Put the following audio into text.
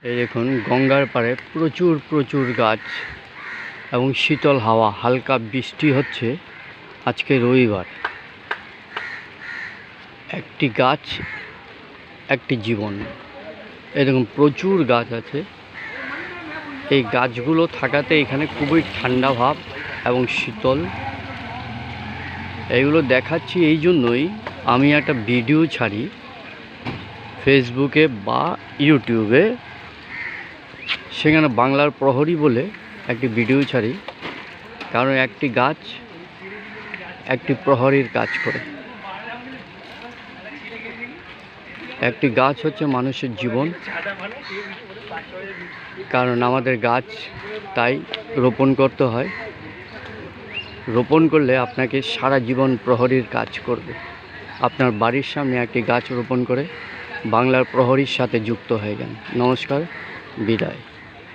এই দেখুন গঙ্গার পাড়ে প্রচুর প্রচুর গাছ এবং শীতল হাওয়া, হালকা বৃষ্টি হচ্ছে। আজকে রবিবার। একটি গাছ একটি জীবন। এরকম প্রচুর গাছ আছে। এই গাছগুলো থাকাতে এখানে খুবই ঠান্ডা ভাব এবং শীতল। এইগুলো দেখাচ্ছি এই জন্যই আমি একটা ভিডিও ছাড়ি ফেসবুকে বা ইউটিউবে। সেখানে বাংলার প্রহরী বলে একটি ভিডিও ছাড়ি, কারণ একটি গাছ একটি প্রহরীর কাজ করে। একটি গাছ হচ্ছে মানুষের জীবন, কারণ আমাদের গাছ তাই রোপণ করতে হয়। রোপণ করলে আপনাকে সারা জীবন প্রহরীর কাজ করবে। আপনার বাড়ির সামনে একটি গাছ রোপণ করে বাংলার প্রহরীর সাথে যুক্ত হয়ে যান। নমস্কার, বিদায়।